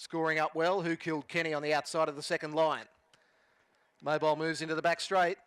Scoring up well. Who Killed Kenny on the outside of the second line. Mobile moves into the back straight.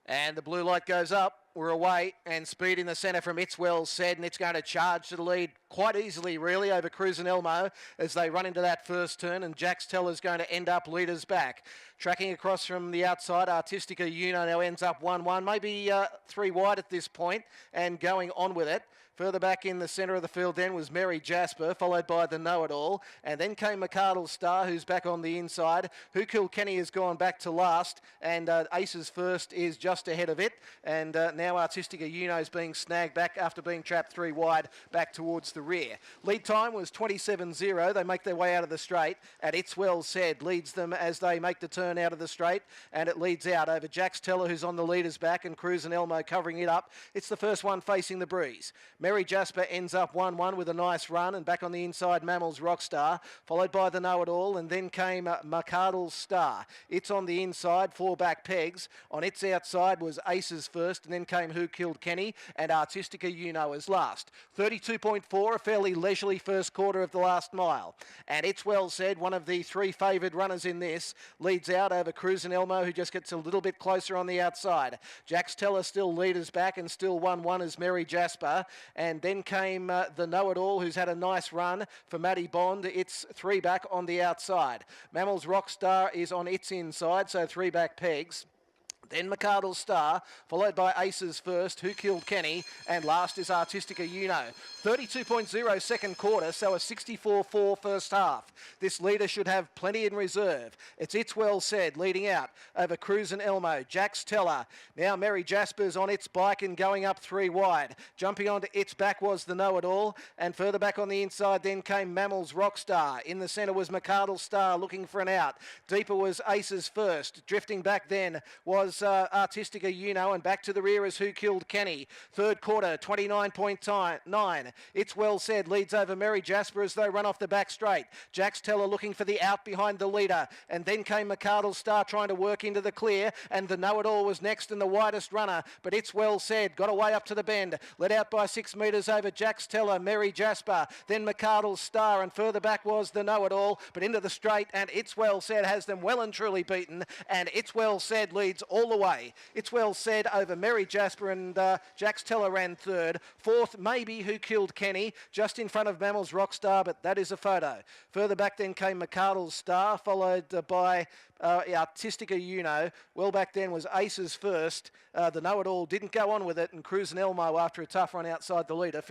And the blue light goes up. We're away, and speed in the centre from It's Well Said, and it's going to charge to the lead quite easily, really, over Cruz and Elmo as they run into that first turn, and Jax Teller's going to end up leaders back. Tracking across from the outside, Artistica Uno now ends up 1-1, maybe 3 wide at this point, and going on with it. Further back in the centre of the field then was Mary Jasper, followed by the Know-It-All. And then came McArdle Star, who's back on the inside. Who Killed Kenny has gone back to last. And Aces First is just ahead of it. And now Artistica Uno's being snagged back after being trapped 3 wide back towards the rear. Lead time was 27.0. They make their way out of the straight. And It's Well Said leads them as they make the turn out of the straight. And it leads out over Jax Teller, who's on the leader's back, and Cruz and Elmo covering it up. It's the first one facing the breeze. Mary Jasper ends up 1-1 with a nice run, and back on the inside, Mammals Rockstar, followed by the Know-It-All, and then came McArdle Star. It's on the inside, 4 back pegs. On its outside was Aces First, and then came Who Killed Kenny, and Artistica Uno as last. 32.4, a fairly leisurely first quarter of the last mile. And It's Well Said, one of the 3 favoured runners in this, leads out over Cruz and Elmo, who just gets a little bit closer on the outside. Jax Teller still leaders back, and still 1-1 as Mary Jasper. And then came the Know-It-All, who's had a nice run for Matty Bond. It's 3 back on the outside. Mammals Rockstar is on its inside, so 3 back pegs. Then McArdle Star, followed by Aces First, Who Killed Kenny, and last is Artistica Uno. 32.0 second quarter, so a 64.4 first half. This leader should have plenty in reserve. It's Well Said leading out over Cruz and Elmo. Jax Teller. Now Mary Jasper's on its bike and going up 3 wide. Jumping onto its back was the Know-It-All, and further back on the inside then came Mammals Rockstar. In the centre was McArdle Star looking for an out. Deeper was Aces First. Drifting back then was Artistica Uno, and back to the rear is Who Killed Kenny. Third quarter, 29.9. It's Well Said leads over Mary Jasper as they run off the back straight. Jax Teller looking for the out behind the leader, and then came McArdle Star trying to work into the clear, and the Know-It-All was next and the widest runner, but It's Well Said got away up to the bend, led out by 6 metres over Jax Teller, Mary Jasper, then McArdle Star, and further back was the Know-It-All, but into the straight, and It's Well Said has them well and truly beaten, and It's Well Said leads all the way. It's Well Said over Mary Jasper, and Jax Teller ran third. Fourth, maybe Who Killed Kenny, just in front of Mammals Rockstar, but that is a photo. Further back then came McArdle Star, followed by Artistica Uno. Well back then was Aces First. The Know-It-All didn't go on with it, and Cruz and Elmo, after a tough run outside the leader,